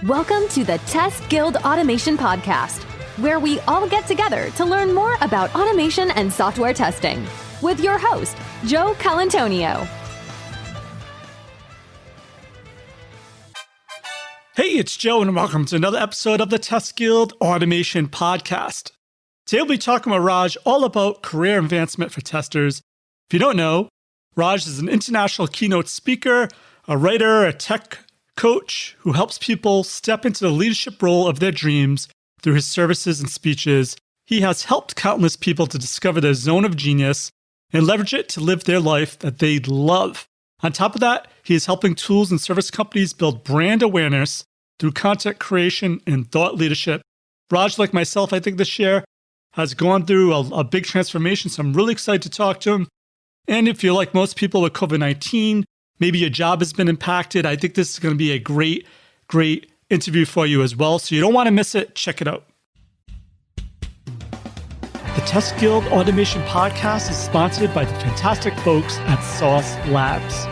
Welcome to the Test Guild Automation Podcast, where we all get together to learn more about automation and software testing with your host, Joe Colantonio. Hey, it's Joe, and welcome to another episode of the Test Guild Automation Podcast. Today we'll be talking with Raj all about career advancement for testers. If you don't know, Raj is an international keynote speaker, a writer, a tech coach who helps people step into the leadership role of their dreams through his services and speeches. He has helped countless people to discover their zone of genius and leverage it to live their life that they love. On top of that, he is helping tools and service companies build brand awareness through content creation and thought leadership. Raj, like myself, I think this year has gone through a big transformation, so I'm really excited to talk to him. And if you're like most people with COVID-19, maybe your job has been impacted, I think this is going to be a great interview for you as well. So you don't want to miss it. Check it out. The Test Guild Automation Podcast is sponsored by the fantastic folks at Sauce Labs.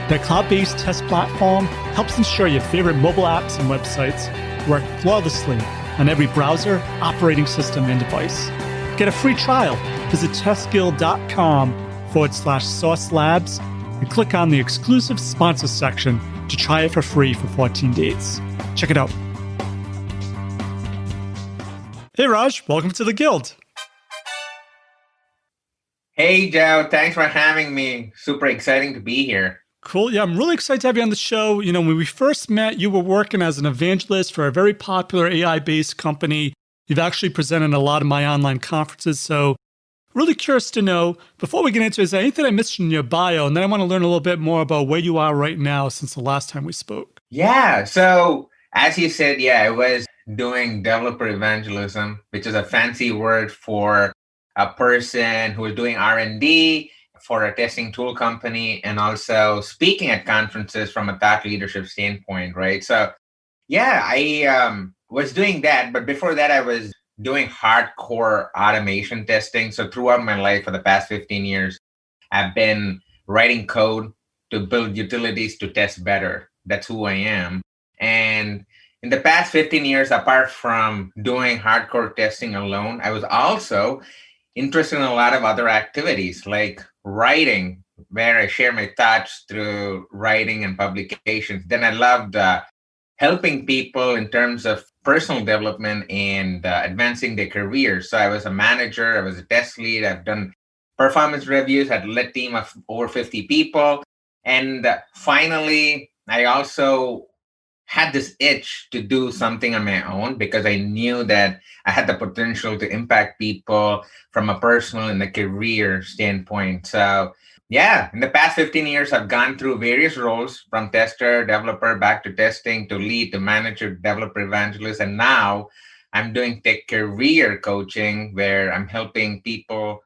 Their cloud-based test platform helps ensure your favorite mobile apps and websites work flawlessly on every browser, operating system, and device. Get a free trial. Visit testguild.com/Sauce Labs and click on the exclusive sponsors section to try it for free for 14 days. Check it out. Hey, Raj, welcome to the Guild. Hey, Joe. Thanks for having me. Super exciting to be here. Cool. Yeah, I'm really excited to have you on the show. You know, when we first met, you were working as an evangelist for a very popular AI-based company. You've actually presented at a lot of my online conferences. So really curious to know, before we get into it, is there anything I missed in your bio? And then I want to learn a little bit more about where you are right now since the last time we spoke. Yeah. So as you said, I was doing developer evangelism, which is a fancy word for a person who is doing R&D for a testing tool company and also speaking at conferences from a thought leadership standpoint, right? So I was doing that. But before that, I was doing hardcore automation testing. So throughout my life for the past 15 years, I've been writing code to build utilities to test better. That's who I am. And in the past 15 years, apart from doing hardcore testing alone, I was also interested in a lot of other activities like writing, where I share my thoughts through writing and publications. Then I loved helping people in terms of personal development and advancing their careers. So I was a manager, I was a test lead, I've done performance reviews, I'd led a team of over 50 people. And finally, I also had this itch to do something on my own because I knew that I had the potential to impact people from a personal and a career standpoint. So in the past 15 years, I've gone through various roles from tester, developer, back to testing, to lead, to manager, developer, evangelist. And now I'm doing tech career coaching where I'm helping people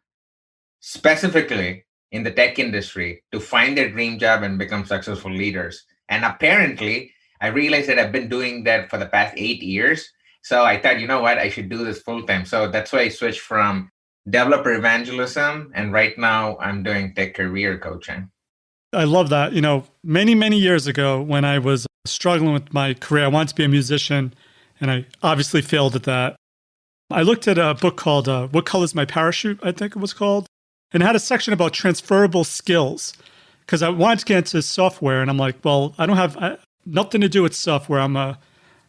specifically in the tech industry to find their dream job and become successful leaders. And apparently, I realized that I've been doing that for the past 8 years. So I thought, you know what, I should do this full time. So that's why I switched from developer evangelism. And right now I'm doing tech career coaching. I love that. You know, many years ago when I was struggling with my career, I wanted to be a musician and I obviously failed at that. I looked at a book called What Color's My Parachute, I think it was called. And it had a section about transferable skills because I wanted to get into software. And I'm like, well, I don't have nothing to do with software. I'm a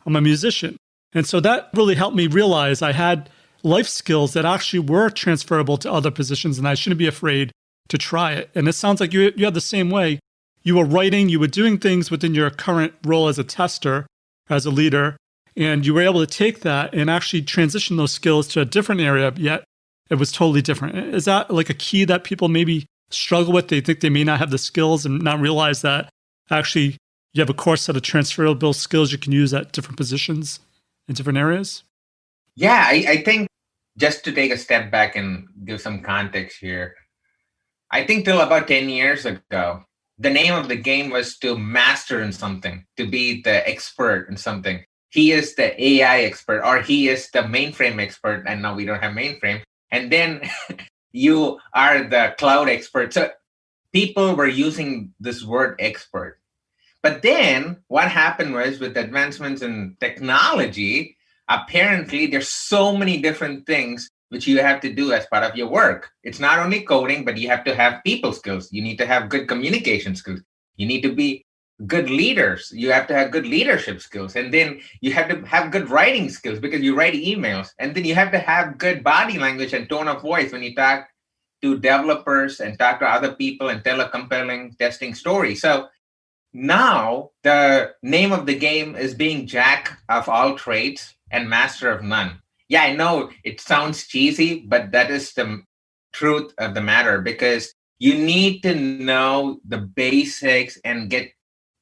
musician. And so that really helped me realize I had life skills that actually were transferable to other positions and I shouldn't be afraid to try it. And it sounds like you had the same way. You were writing, you were doing things within your current role as a tester, as a leader, and you were able to take that and actually transition those skills to a different area, yet it was totally different. Is that like a key that people maybe struggle with? They think they may not have the skills and not realize that actually you have a core set of transferable skills you can use at different positions in different areas? Yeah, I think just to take a step back and give some context here, I think till about 10 years ago, the name of the game was to master in something, to be the expert in something. He is the AI expert or he is the mainframe expert. And now we don't have mainframe. And then you are the cloud expert. So people were using this word expert. But then what happened was with advancements in technology, apparently there's so many different things which you have to do as part of your work. It's not only coding, but you have to have people skills. You need to have good communication skills. You need to be good leaders. You have to have good leadership skills. And then you have to have good writing skills because you write emails. And then you have to have good body language and tone of voice when you talk to developers and talk to other people and tell a compelling testing story. So now the name of the game is being jack of all trades and master of none. Yeah, I know it sounds cheesy, but that is the truth of the matter, because you need to know the basics and get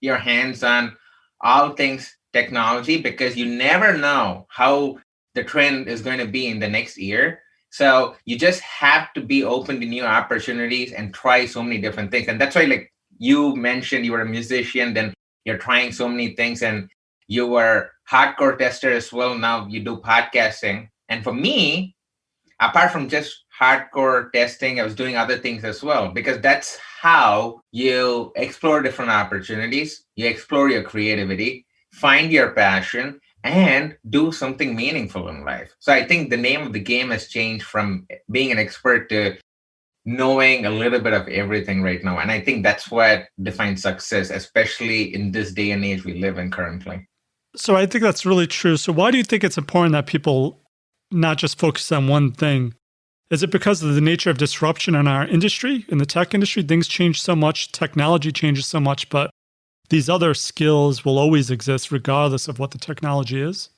your hands on all things technology, because you never know how the trend is going to be in the next year. So you just have to be open to new opportunities and try so many different things. And that's why, like you mentioned, you were a musician, then you're trying so many things, and you were hardcore tester as well. Now you do podcasting. And for me, apart from just hardcore testing, I was doing other things as well, because that's how you explore different opportunities, you explore your creativity, find your passion, and do something meaningful in life. So I think the name of the game has changed from being an expert to knowing a little bit of everything right now. And I think that's what defines success, especially in this day and age we live in currently. So I think that's really true. So why do you think it's important that people not just focus on one thing? Is it because of the nature of disruption in our industry, in the tech industry? Things change so much, technology changes so much, but these other skills will always exist regardless of what the technology is?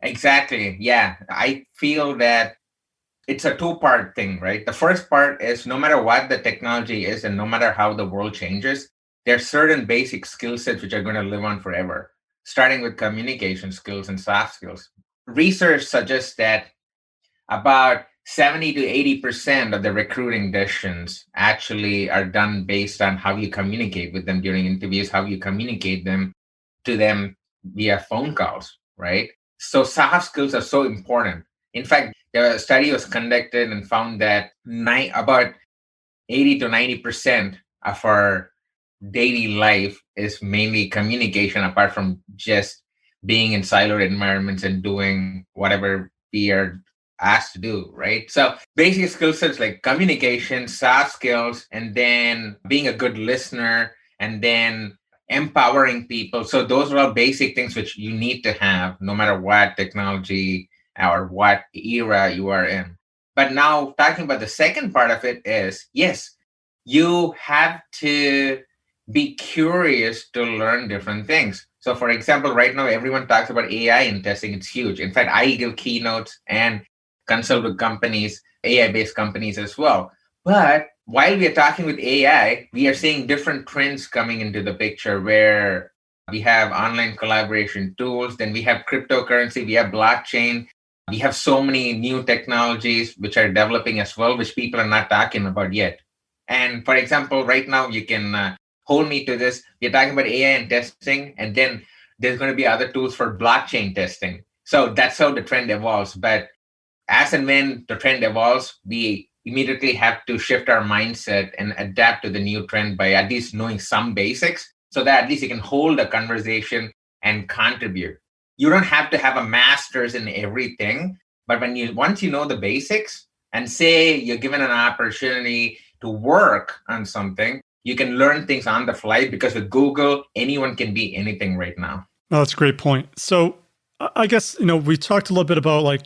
Exactly. Yeah. I feel that it's a two-part thing, right? The first part is no matter what the technology is and no matter how the world changes, there are certain basic skill sets which are going to live on forever, starting with communication skills and soft skills. Research suggests that about 70 to 80% of the recruiting decisions actually are done based on how you communicate with them during interviews, how you communicate to them via phone calls, right? So soft skills are so important. In fact, the study was conducted and found that about 80 to 90% of our daily life is mainly communication, apart from just being in siloed environments and doing whatever we are asked to do, right? So basic skill sets like communication, soft skills, and then being a good listener, and then empowering people. So those are all basic things which you need to have no matter what technology or what era you are in. But now talking about the second part of it is, yes, you have to be curious to learn different things. So for example, right now, everyone talks about AI in testing. It's huge. In fact, I give keynotes and consult with companies, AI-based companies as well. But while we are talking with AI, we are seeing different trends coming into the picture where we have online collaboration tools, then we have cryptocurrency, we have blockchain, we have so many new technologies which are developing as well, which people are not talking about yet. And for example, right now, you can hold me to this. We're talking about AI and testing, and then there's going to be other tools for blockchain testing. So that's how the trend evolves. But as and when the trend evolves, we immediately have to shift our mindset and adapt to the new trend by at least knowing some basics, so that at least you can hold a conversation and contribute. You don't have to have a master's in everything, but once you know the basics, and say you're given an opportunity to work on something, you can learn things on the fly, because with Google, anyone can be anything right now. Oh, that's a great point. So I guess, we talked a little bit about like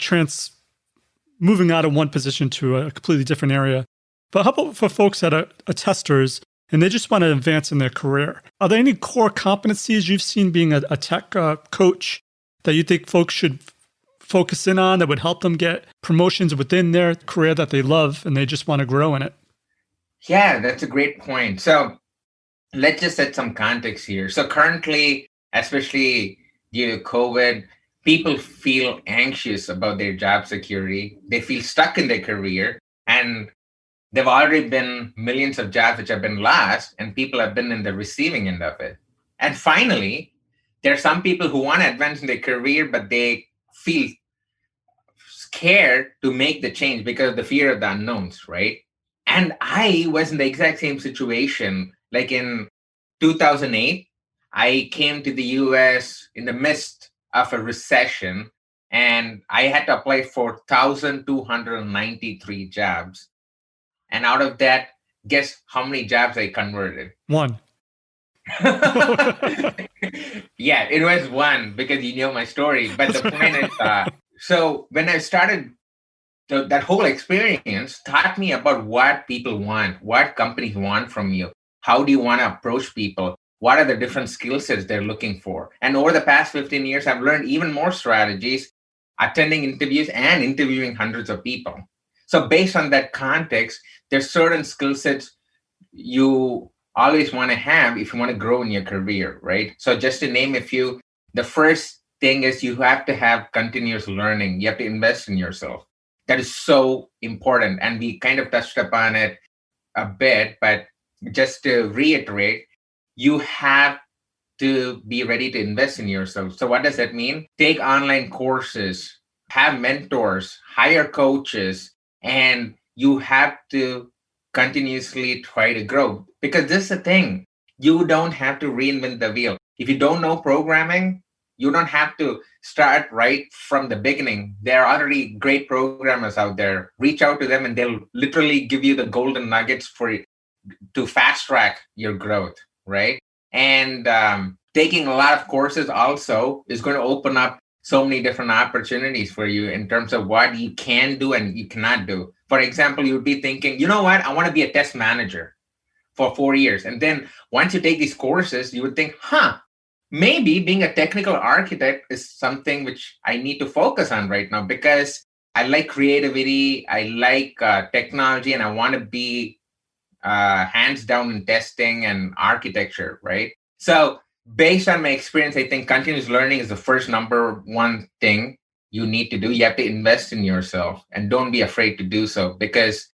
moving out of one position to a completely different area. But how about for folks that are testers and they just want to advance in their career? Are there any core competencies you've seen being a tech coach that you think folks should focus in on that would help them get promotions within their career that they love and they just want to grow in it? Yeah, that's a great point. So let's just set some context here. So currently, especially due to COVID, people feel anxious about their job security. They feel stuck in their career, and there've already been millions of jobs which have been lost, and people have been in the receiving end of it. And finally, there are some people who want to advance in their career, but they feel scared to make the change because of the fear of the unknowns, right? And I was in the exact same situation. Like in 2008, I came to the US in the midst of a recession, and I had to apply for 1,293 jobs. And out of that, guess how many jobs I converted? One. Yeah, it was one because you know my story. But the point is, so when I started, that whole experience taught me about what people want, what companies want from you. How do you want to approach people? What are the different skill sets they're looking for? And over the past 15 years, I've learned even more strategies, attending interviews and interviewing hundreds of people. So based on that context, there's certain skill sets you always want to have if you want to grow in your career, right? So just to name a few, the first thing is you have to have continuous learning. You have to invest in yourself. That is so important. And we kind of touched upon it a bit, but just to reiterate, you have to be ready to invest in yourself. So what does that mean? Take online courses, have mentors, hire coaches, and you have to continuously try to grow. Because this is the thing, you don't have to reinvent the wheel. If you don't know programming, you don't have to start right from the beginning. There are already great programmers out there. Reach out to them and they'll literally give you the golden nuggets for to fast track your growth, right? And taking a lot of courses also is going to open up so many different opportunities for you in terms of what you can do and you cannot do. For example, you would be thinking, you know what, I want to be a test manager for 4 years. And then once you take these courses, you would think, maybe being a technical architect is something which I need to focus on right now because I like creativity, I like technology, and I want to be hands down in testing and architecture, right? So based on my experience, I think continuous learning is the first number one thing you need to do. You have to invest in yourself and don't be afraid to do so because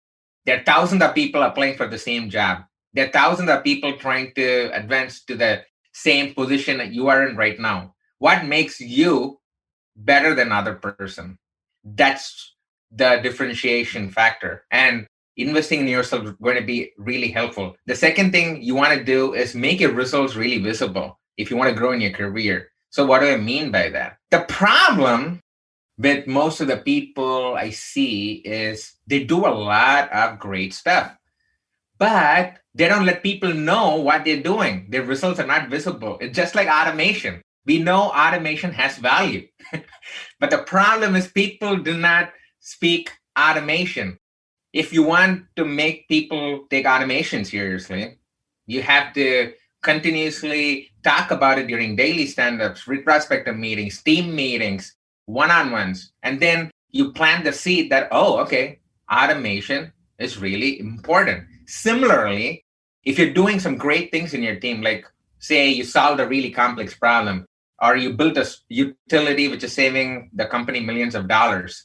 there are thousands of people applying for the same job. There are thousands of people trying to advance to the same position that you are in right now. What makes you better than other person? That's the differentiation factor. And investing in yourself is going to be really helpful. The second thing you want to do is make your results really visible if you want to grow in your career. So what do I mean by that? The problem with most of the people I see is they do a lot of great stuff, but they don't let people know what they're doing. Their results are not visible. It's just like automation. We know automation has value, but the problem is people do not speak automation. If you want to make people take automation seriously, you have to continuously talk about it during daily stand-ups, retrospective meetings, team meetings, one-on-ones. And then you plant the seed that, oh, okay, automation is really important. Similarly, if you're doing some great things in your team, like say you solved a really complex problem, or you built a utility which is saving the company millions of dollars,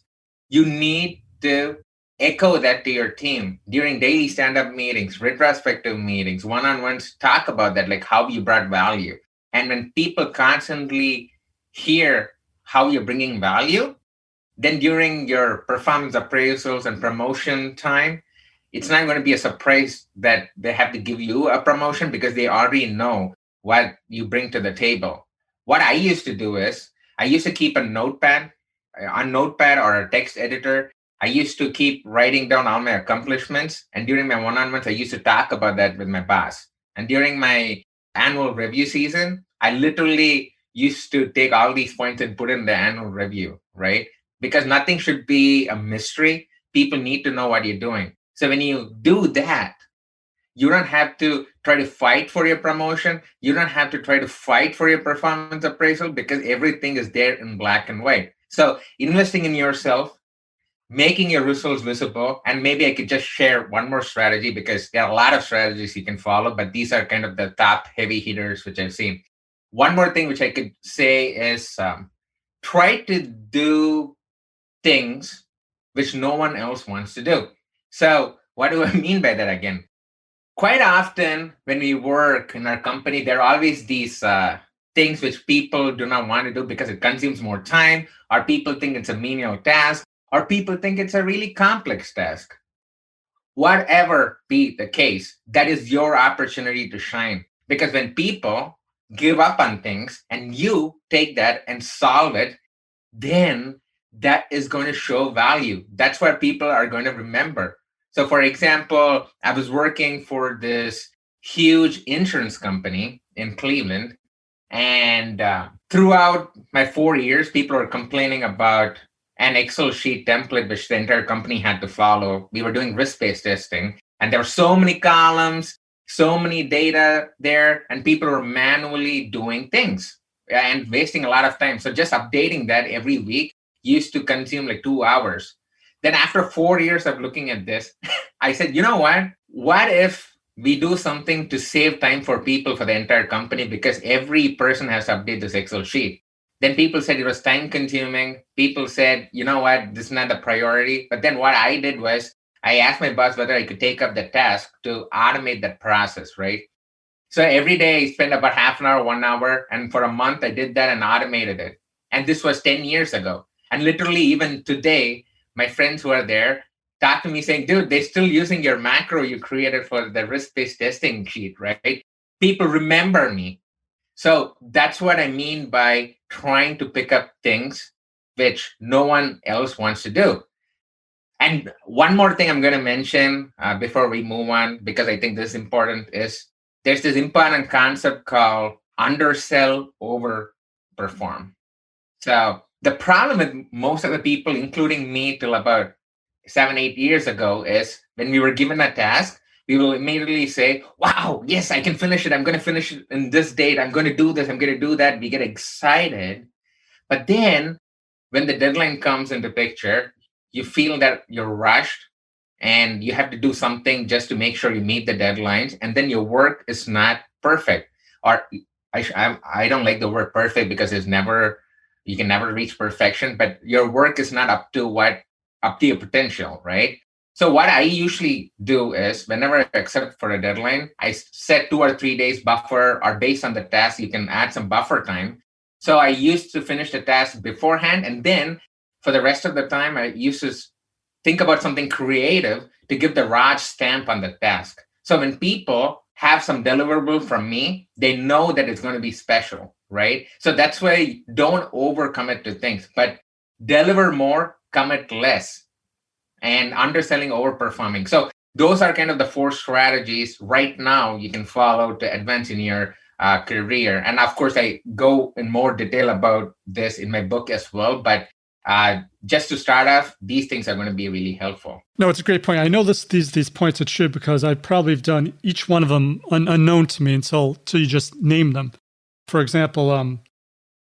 you need to echo that to your team during daily stand-up meetings, retrospective meetings, one-on-ones. Talk about that, like how you brought value. And when people constantly hear how you're bringing value, then during your performance appraisals and promotion time, it's not going to be a surprise that they have to give you a promotion because they already know what you bring to the table. What I used to do is I used to keep a notepad or a text editor. I used to keep writing down all my accomplishments. And during my one-on-ones, I used to talk about that with my boss. And during my annual review season, I literally used to take all these points and put in the annual review, right? Because nothing should be a mystery. People need to know what you're doing. So when you do that, you don't have to try to fight for your promotion. You don't have to try to fight for your performance appraisal because everything is there in black and white. So investing in yourself, making your results visible, and maybe I could just share one more strategy because there are a lot of strategies you can follow, but these are kind of the top heavy hitters which I've seen. One more thing which I could say is try to do things which no one else wants to do. So what do I mean by that again? Quite often when we work in our company, there are always these things which people do not want to do because it consumes more time, or people think it's a menial task, or people think it's a really complex task. Whatever be the case, that is your opportunity to shine. Because when people give up on things and you take that and solve it, then that is going to show value. That's what people are going to remember. So, for example, I was working for this huge insurance company in Cleveland. And throughout my 4 years, people were complaining about an Excel sheet template, which the entire company had to follow. We were doing risk-based testing, and there were so many columns, so many data there, and people were manually doing things and wasting a lot of time. So just updating that every week used to consume like 2 hours. Then after 4 years of looking at this, I said, you know what? What if we do something to save time for people for the entire company, because every person has to update this Excel sheet? Then people said it was time consuming. People said, you know what, this is not the priority. But then what I did was I asked my boss whether I could take up the task to automate that process, right? So every day I spent about half an hour, 1 hour. And for a month, I did that and automated it. And this was 10 years ago. And literally, even today, my friends who are there talk to me saying, dude, they're still using your macro you created for the risk-based testing sheet, right? People remember me. So that's what I mean by trying to pick up things which no one else wants to do. And one more thing I'm going to mention before we move on, because I think this is important, is there's this important concept called undersell, overperform. So the problem with most of the people, including me till about 7, 8 years ago, is when we were given a task, we will immediately say, wow, yes, I can finish it. I'm going to finish it in this date. I'm going to do this. I'm going to do that. We get excited. But then when the deadline comes into picture, you feel that you're rushed and you have to do something just to make sure you meet the deadlines. And then your work is not perfect. Or I don't like the word perfect, because you can never reach perfection, but your work is not up to your potential, right? So what I usually do is whenever I accept for a deadline, I set 2 or 3 days buffer, or based on the task, you can add some buffer time. So I used to finish the task beforehand. And then for the rest of the time, I used to think about something creative to give the Raj stamp on the task. So when people have some deliverable from me, they know that it's going to be special, right? So that's why don't overcommit to things, but deliver more, commit less, and underselling, overperforming. So those are kind of the 4 strategies right now you can follow to advance in your career. And of course, I go in more detail about this in my book as well. But just to start off, these things are going to be really helpful. No, it's a great point. I know these points are true because I probably have done each one of them unknown to me until you just name them. For example,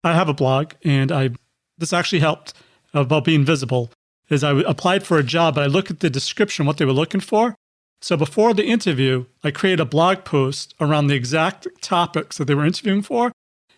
I have a blog, and this actually helped about being visible. Is I applied for a job, but I looked at the description, what they were looking for. So before the interview, I created a blog post around the exact topics that they were interviewing for.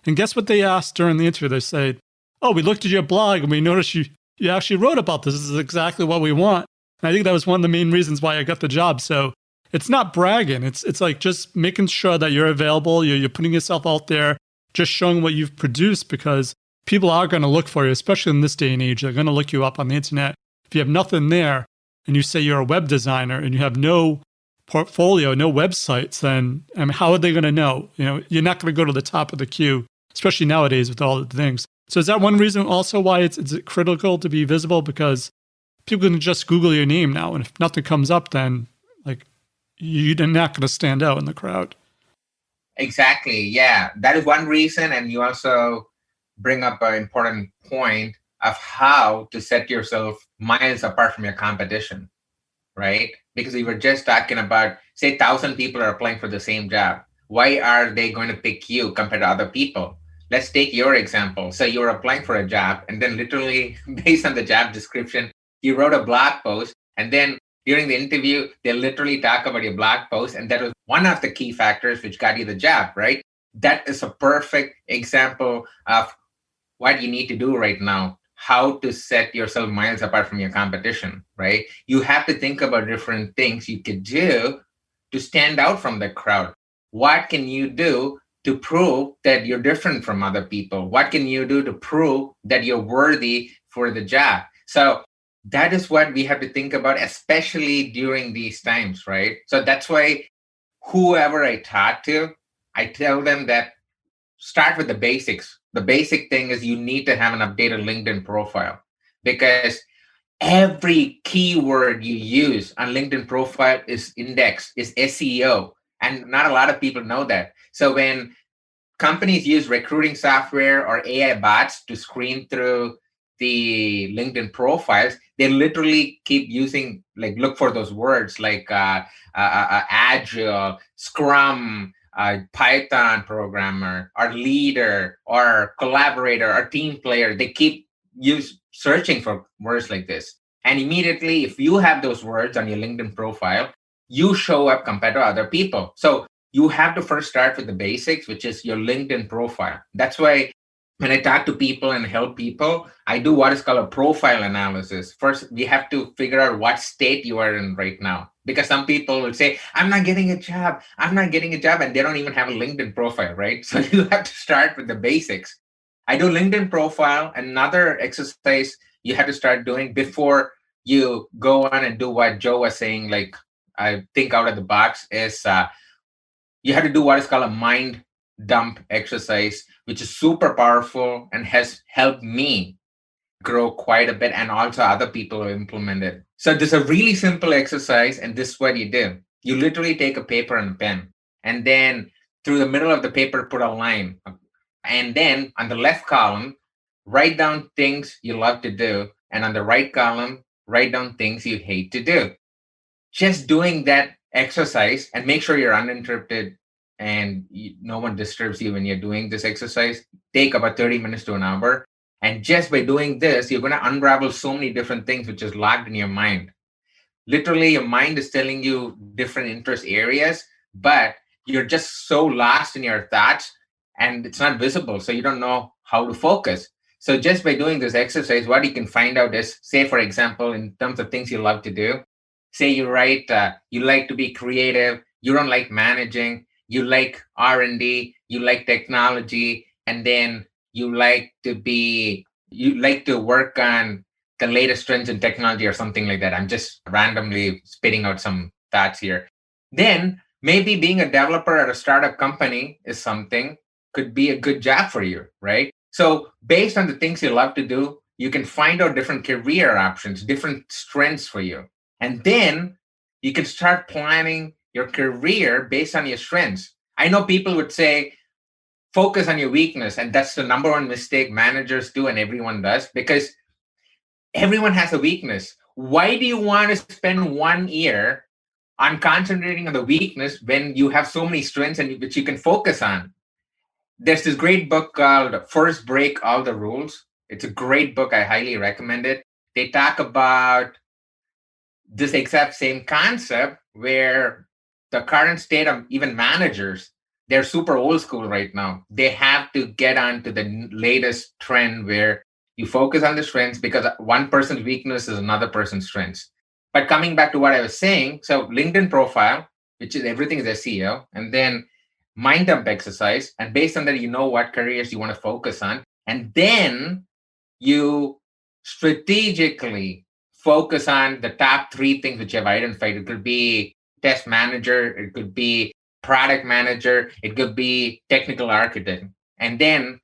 And guess what they asked during the interview? They said, oh, we looked at your blog and we noticed you actually wrote about this. This is exactly what we want. And I think that was one of the main reasons why I got the job. So it's not bragging. It's like just making sure that you're available. You're putting yourself out there, just showing what you've produced, because people are going to look for you, especially in this day and age. They're going to look you up on the internet. If you have nothing there and you say you're a web designer and you have no portfolio, no websites, then how are they going to know? You're not going to go to the top of the queue, especially nowadays with all the things. So is that one reason also why it's critical to be visible? Because people can just Google your name now, and if nothing comes up, then you're not going to stand out in the crowd. Exactly. Yeah, that is one reason. And you also bring up an important point of how to set yourself miles apart from your competition, right? Because we were just talking about, say, 1,000 people are applying for the same job. Why are they going to pick you compared to other people? Let's take your example. So you're applying for a job, and then literally based on the job description, you wrote a blog post, and then during the interview, they literally talk about your blog post, and that was one of the key factors which got you the job, right? That is a perfect example of what you need to do right now, how to set yourself miles apart from your competition, right? You have to think about different things you could do to stand out from the crowd. What can you do to prove that you're different from other people? What can you do to prove that you're worthy for the job? So that is what we have to think about, especially during these times, right? So that's why whoever I talk to, I tell them that start with the basics. The basic thing is you need to have an updated LinkedIn profile, because every keyword you use on LinkedIn profile is indexed, is SEO. And not a lot of people know that. So when companies use recruiting software or AI bots to screen through the LinkedIn profiles, they literally keep using, like, look for those words like agile, scrum, Python programmer, or leader, or collaborator, or team player. They keep searching for words like this. And immediately, if you have those words on your LinkedIn profile, you show up compared to other people. So you have to first start with the basics, which is your LinkedIn profile. That's why when I talk to people and help people, I do what is called a profile analysis. First, we have to figure out what state you are in right now. Because some people will say, I'm not getting a job, and they don't even have a LinkedIn profile, right? So you have to start with the basics. I do LinkedIn profile. Another exercise you have to start doing before you go on and do what Joe was saying, like, I think out of the box, is you have to do what is called a mind dump exercise, which is super powerful and has helped me grow quite a bit, and also other people who implement it. So there's a really simple exercise, and this is what you do. You literally take a paper and a pen, and then through the middle of the paper, put a line. And then on the left column, write down things you love to do. And on the right column, write down things you hate to do. Just doing that exercise, and make sure you're uninterrupted and no one disturbs you when you're doing this exercise. Take about 30 minutes to an hour. And just by doing this, you're going to unravel so many different things which is locked in your mind. Literally, your mind is telling you different interest areas, but you're just so lost in your thoughts and it's not visible. So you don't know how to focus. So just by doing this exercise, what you can find out is, say, for example, in terms of things you love to do, say you write, you like to be creative, you don't like managing, you like R&D, you like technology, and then you like to work on the latest trends in technology or something like that. I'm just randomly spitting out some thoughts here. Then maybe being a developer at a startup company is something, could be a good job for you, right? So based on the things you love to do, you can find out different career options, different strengths for you. And then you can start planning your career based on your strengths. I know people would say, focus on your weakness. And that's the number one mistake managers do, and everyone does, because everyone has a weakness. Why do you want to spend 1 year on concentrating on the weakness when you have so many strengths and which you can focus on? There's this great book called First Break All the Rules. It's a great book. I highly recommend it. They talk about this exact same concept, where the current state of even managers, they're super old school right now. They have to get on to the latest trend where you focus on the strengths, because one person's weakness is another person's strengths. But coming back to what I was saying, so LinkedIn profile, which is everything is SEO, and then mind dump exercise. And based on that, you know what careers you want to focus on. And then you strategically focus on the top 3 things which you have identified. It could be test manager, it could be product manager, it could be technical architect. And then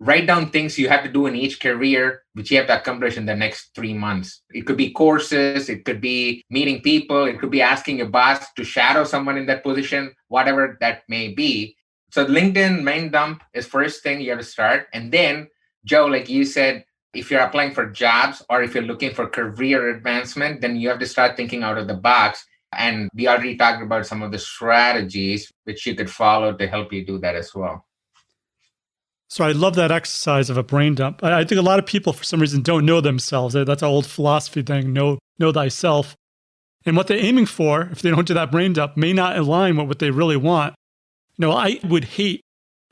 write down things you have to do in each career, which you have to accomplish in the next 3 months. It could be courses, it could be meeting people, it could be asking your boss to shadow someone in that position, whatever that may be. So LinkedIn main dump is first thing you have to start. And then, Joe, like you said, if you're applying for jobs or if you're looking for career advancement, then you have to start thinking out of the box. And we already talked about some of the strategies which you could follow to help you do that as well. So I love that exercise of a brain dump. I think a lot of people, for some reason, don't know themselves. That's an old philosophy thing, know thyself. And what they're aiming for, if they don't do that brain dump, may not align with what they really want. I would hate,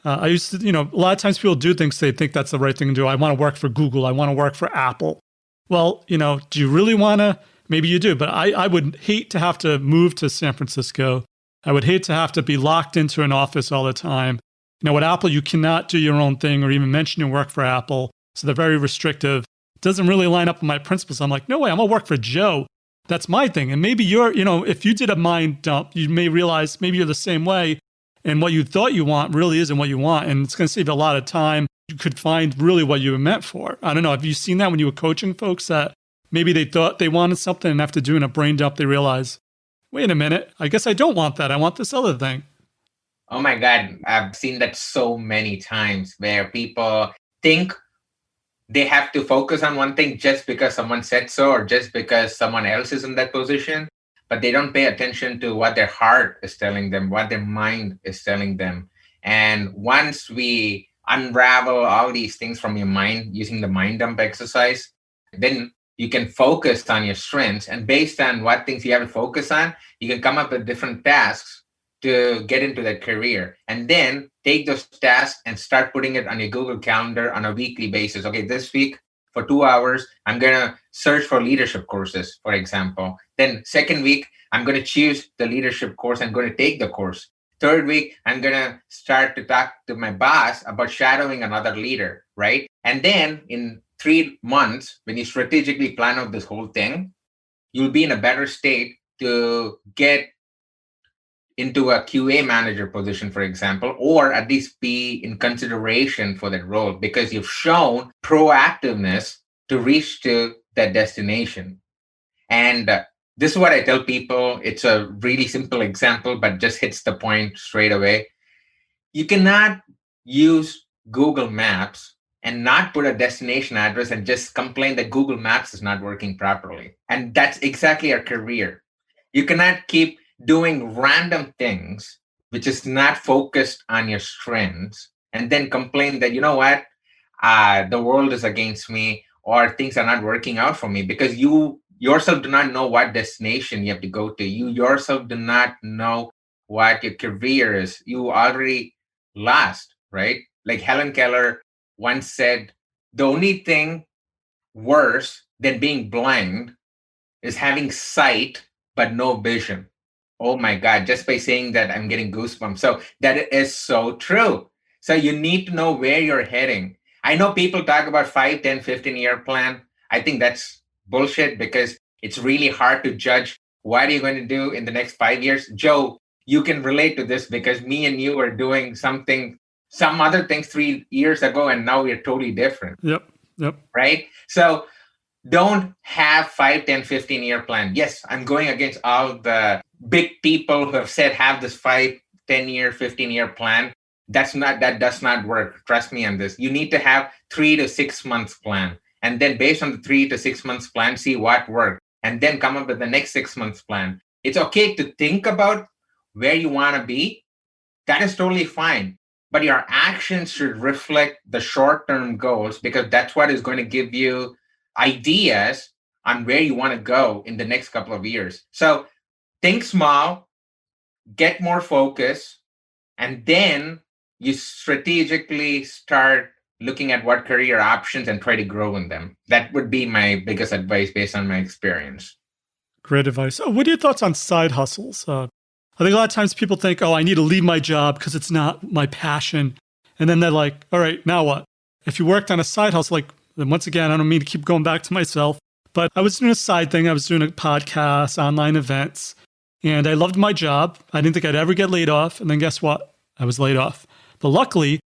I used to, a lot of times people do things, they think that's the right thing to do. I want to work for Google. I want to work for Apple. Well, do you really want to? Maybe you do, but I would hate to have to move to San Francisco. I would hate to have to be locked into an office all the time. At Apple, you cannot do your own thing or even mention your work for Apple. So they're very restrictive. It doesn't really line up with my principles. I'm like, no way, I'm going to work for Joe. That's my thing. And maybe if you did a mind dump, you may realize maybe you're the same way. And what you thought you want really isn't what you want. And it's going to save a lot of time. You could find really what you were meant for. I don't know. Have you seen that when you were coaching folks that maybe they thought they wanted something and after doing a brain dump, they realize, wait a minute, I guess I don't want that. I want this other thing. Oh my God. I've seen that so many times where people think they have to focus on one thing just because someone said so or just because someone else is in that position, but they don't pay attention to what their heart is telling them, what their mind is telling them. And once we unravel all these things from your mind using the mind dump exercise, then you can focus on your strengths. And based on what things you have to focus on, you can come up with different tasks to get into that career, and then take those tasks and start putting it on your Google Calendar on a weekly basis. Okay, this week for 2 hours, I'm going to search for leadership courses, for example. Then second week, I'm going to choose the leadership course. I'm going to take the course. Third week, I'm going to start to talk to my boss about shadowing another leader, right? And then in 3 months, when you strategically plan out this whole thing, you'll be in a better state to get into a QA manager position, for example, or at least be in consideration for that role because you've shown proactiveness to reach to that destination. And this is what I tell people. It's a really simple example, but just hits the point straight away. You cannot use Google Maps and not put a destination address and just complain that Google Maps is not working properly. And that's exactly our career. You cannot keep doing random things, which is not focused on your strengths, and then complain that, you know what, the world is against me or things are not working out for me because you yourself do not know what destination you have to go to. You yourself do not know what your career is. You already lost, right? Like Helen Keller once said, the only thing worse than being blind is having sight but no vision. Oh my God, just by saying that, I'm getting goosebumps. So that is so true. So you need to know where you're heading. I know people talk about 5, 10, 15-year plan. I think that's bullshit because it's really hard to judge what are you going to do in the next 5 years. Joe, you can relate to this because me and you are doing some other things 3 years ago, and now we're totally different. Yep. Right? So don't have 5, 10, 15-year plan. Yes, I'm going against all the big people who have said have this 5, 10-year, 15-year plan. That does not work. Trust me on this. You need to have 3 to 6 months plan. And then based on the 3 to 6 months plan, see what worked. And then come up with the next 6 months plan. It's okay to think about where you want to be. That is totally fine. But your actions should reflect the short-term goals because that's what is going to give you ideas on where you want to go in the next couple of years. So think small, get more focus, and then you strategically start looking at what career options and try to grow in them. That would be my biggest advice based on my experience. Great advice. What are your thoughts on side hustles? I think a lot of times people think, oh, I need to leave my job because it's not my passion. And then they're like, all right, now what? If you worked on a side hustle, like, and once again, I don't mean to keep going back to myself, but I was doing a side thing. I was doing a podcast, online events, and I loved my job. I didn't think I'd ever get laid off. And then guess what? I was laid off. But luckily,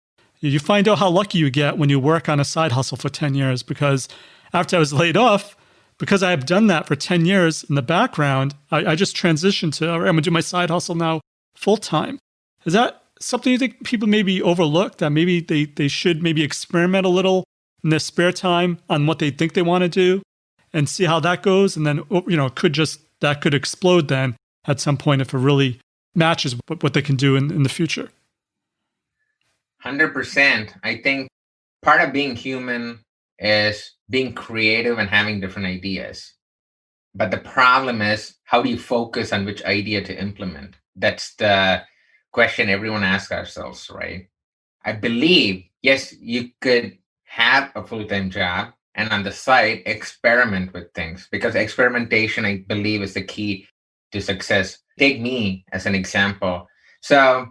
you find out how lucky you get when you work on a side hustle for 10 years, because after I was laid off, because I have done that for 10 years in the background, I just transitioned to, all right, I'm going to do my side hustle now full time. Is that something you think people maybe overlook, that maybe they should maybe experiment a little in their spare time on what they think they want to do and see how that goes? And then, that could explode then at some point if it really matches what they can do in the future. 100%. I think part of being human is being creative and having different ideas. But the problem is, how do you focus on which idea to implement? That's the question everyone asks ourselves, right? I believe, yes, you could have a full-time job and on the side experiment with things, because experimentation, I believe, is the key to success. Take me as an example. So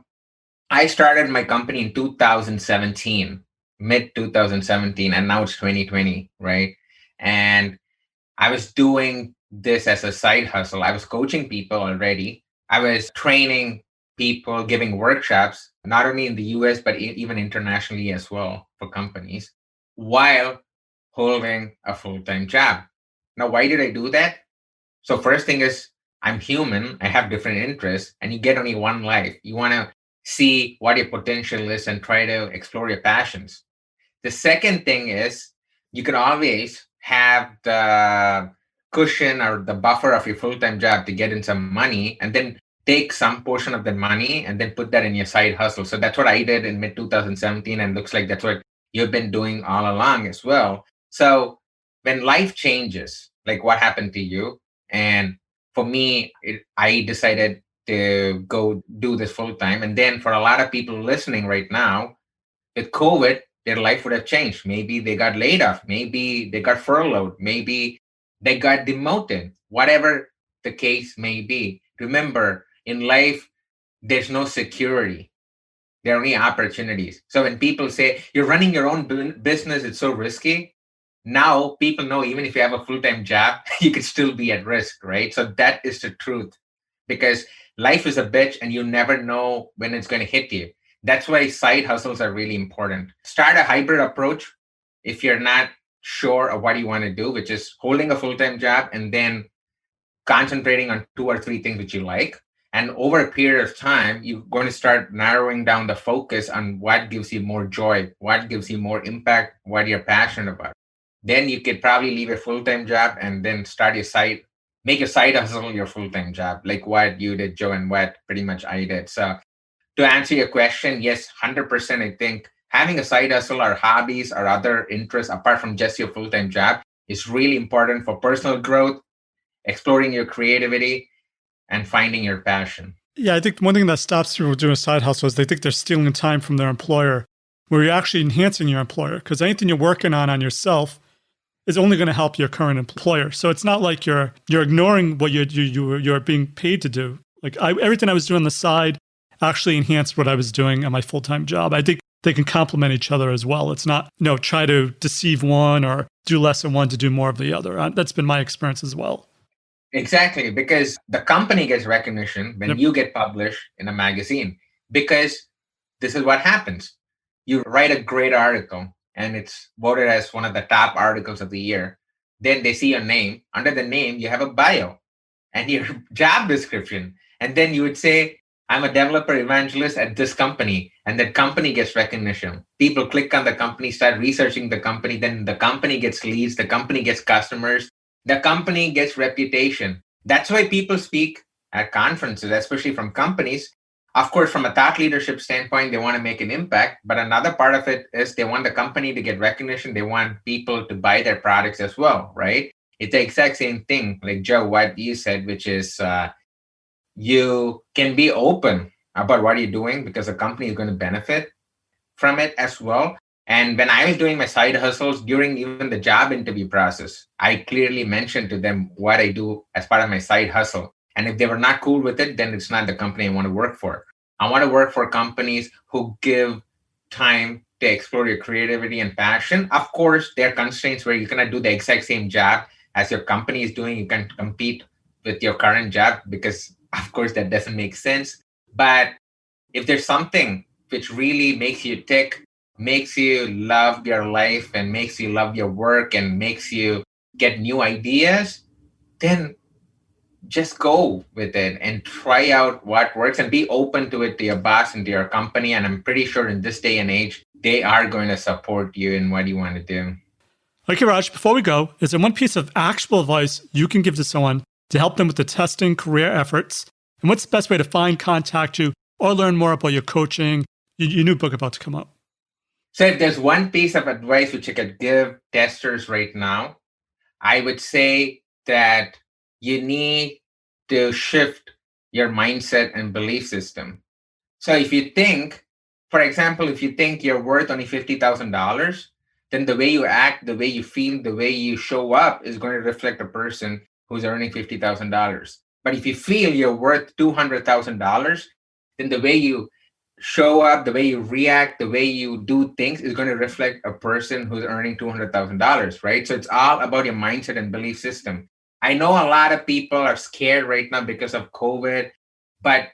I started my company in 2017, mid 2017, and now it's 2020, right? And I was doing this as a side hustle. I was coaching people already. I was training people giving workshops, not only in the US, but even internationally as well for companies, while holding a full-time job. Now, why did I do that? So first thing is, I'm human, I have different interests, and you get only one life. You want to see what your potential is and try to explore your passions. The second thing is, you can always have the cushion or the buffer of your full-time job to get in some money and then take some portion of the money and then put that in your side hustle. So that's what I did in mid 2017, and looks like that's what you've been doing all along as well. So when life changes, like what happened to you, and for me, I decided to go do this full time. And then for a lot of people listening right now, with COVID, their life would have changed. Maybe they got laid off. Maybe they got furloughed. Maybe they got demoted. Whatever the case may be. Remember, in life, there's no security. There are only opportunities. So when people say you're running your own business, it's so risky. Now people know even if you have a full-time job, you could still be at risk, right? So that is the truth, because life is a bitch and you never know when it's going to hit you. That's why side hustles are really important. Start a hybrid approach if you're not sure of what you want to do, which is holding a full-time job and then concentrating on 2 or 3 things which you like. And over a period of time, you're going to start narrowing down the focus on what gives you more joy, what gives you more impact, what you're passionate about. Then you could probably leave a full-time job and then make your side hustle your full-time job, like what you did, Joe, and what pretty much I did. So to answer your question, yes, 100%, I think having a side hustle or hobbies or other interests apart from just your full-time job is really important for personal growth, exploring your creativity, and finding your passion. Yeah, I think one thing that stops people doing a side hustle is they think they're stealing time from their employer, where you're actually enhancing your employer, because anything you're working on yourself is only going to help your current employer. So it's not like you're ignoring what you're being paid to do. Like everything I was doing on the side actually enhanced what I was doing on my full-time job. I think they can complement each other as well. It's not, try to deceive one or do less in one to do more of the other. That's been my experience as well. Exactly, because the company gets recognition when you get published in a magazine, because this is what happens. You write a great article and it's voted as one of the top articles of the year. Then they see your name. Under the name, you have a bio and your job description. And then you would say, I'm a developer evangelist at this company, and that company gets recognition. People click on the company, start researching the company, then the company gets leads, the company gets customers, the company gets reputation. That's why people speak at conferences, especially from companies. Of course, from a thought leadership standpoint, they want to make an impact. But another part of it is they want the company to get recognition. They want people to buy their products as well, right? It's the exact same thing, like Joe, what you said, which is you can be open about what you're doing because the company is going to benefit from it as well. And when I was doing my side hustles during even the job interview process, I clearly mentioned to them what I do as part of my side hustle. And if they were not cool with it, then it's not the company I want to work for. I want to work for companies who give time to explore your creativity and passion. Of course, there are constraints where you cannot do the exact same job as your company is doing. You can compete with your current job because, of course, that doesn't make sense. But if there's something which really makes you tick, makes you love your life and makes you love your work and makes you get new ideas, then just go with it and try out what works and be open to it, to your boss and to your company. And I'm pretty sure in this day and age, they are going to support you in what you want to do. Okay, Raj, before we go, is there one piece of actual advice you can give to someone to help them with the testing career efforts? And what's the best way to find, contact you, or learn more about your coaching, your new book about to come out? So if there's one piece of advice which I could give testers right now, I would say that you need to shift your mindset and belief system. So if you think, for example, if you think you're worth only $50,000, then the way you act, the way you feel, the way you show up is going to reflect a person who's earning $50,000. But if you feel you're worth $200,000, then the way you show up, the way you react, the way you do things is going to reflect a person who's earning $200,000, right? So it's all about your mindset and belief system. I know a lot of people are scared right now because of COVID, but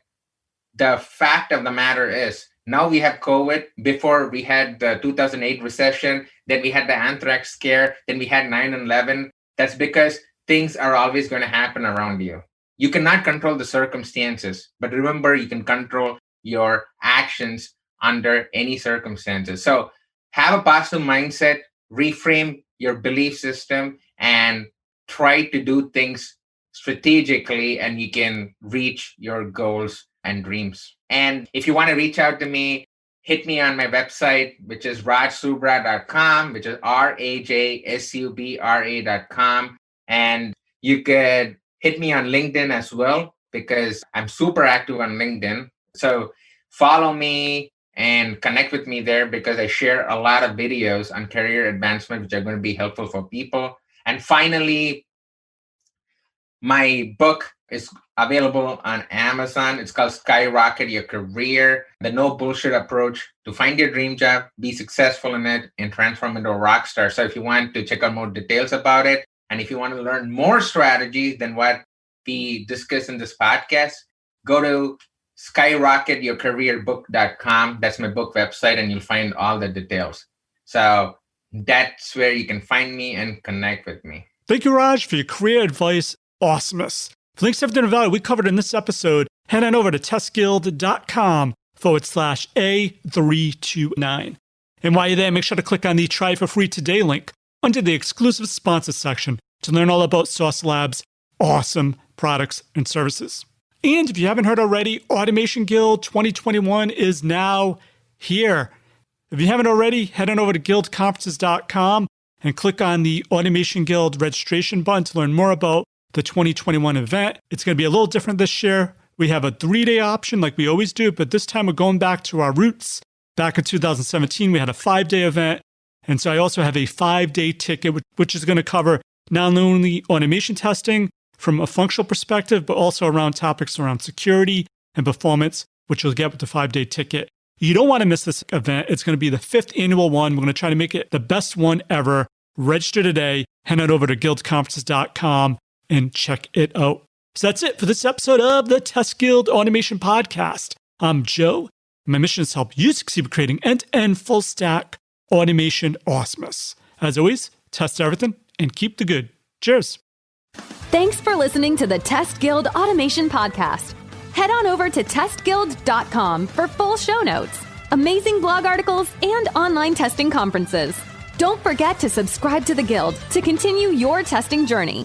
the fact of the matter is, now we have COVID. Before we had the 2008 recession, then we had the anthrax scare, then we had 9/11. That's because things are always going to happen around you. You cannot control the circumstances, but remember, you can control your actions under any circumstances. So have a positive mindset, reframe your belief system, and try to do things strategically, and you can reach your goals and dreams. And if you want to reach out to me, hit me on my website, which is rajsubra.com, which is rajsubra.com. And you could hit me on LinkedIn as well, because I'm super active on LinkedIn. So follow me and connect with me there, because I share a lot of videos on career advancement, which are going to be helpful for people. And finally, my book is available on Amazon. It's called Skyrocket Your Career, the no bullshit approach to find your dream job, be successful in it, and transform into a rock star. So if you want to check out more details about it, and if you want to learn more strategies than what we discuss in this podcast, go to skyrocketyourcareerbook.com. That's my book website, and you'll find all the details. So that's where you can find me and connect with me. Thank you, Raj, for your career advice. Awesomeness. For links to everything of value we covered in this episode, head on over to testguild.com/A329. And while you're there, make sure to click on the Try for Free Today link under the exclusive sponsors section to learn all about Sauce Labs' awesome products and services. And if you haven't heard already, Automation Guild 2021 is now here. If you haven't already, head on over to guildconferences.com and click on the Automation Guild registration button to learn more about the 2021 event. It's going to be a little different this year. We have a 3-day option like we always do, but this time we're going back to our roots. Back in 2017, we had a 5-day event. And so I also have a 5-day ticket, which is going to cover not only automation testing from a functional perspective, but also around topics around security and performance, which you'll get with the 5-day ticket. You don't want to miss this event. It's going to be the 5th annual one. We're going to try to make it the best one ever. Register today. Head on over to guildconferences.com and check it out. So that's it for this episode of the Test Guild Automation Podcast. I'm Joe. My mission is to help you succeed with creating end-to-end full-stack automation awesomeness. As always, test everything and keep the good. Cheers. Thanks for listening to the Test Guild Automation Podcast. Head on over to testguild.com for full show notes, amazing blog articles, and online testing conferences. Don't forget to subscribe to the Guild to continue your testing journey.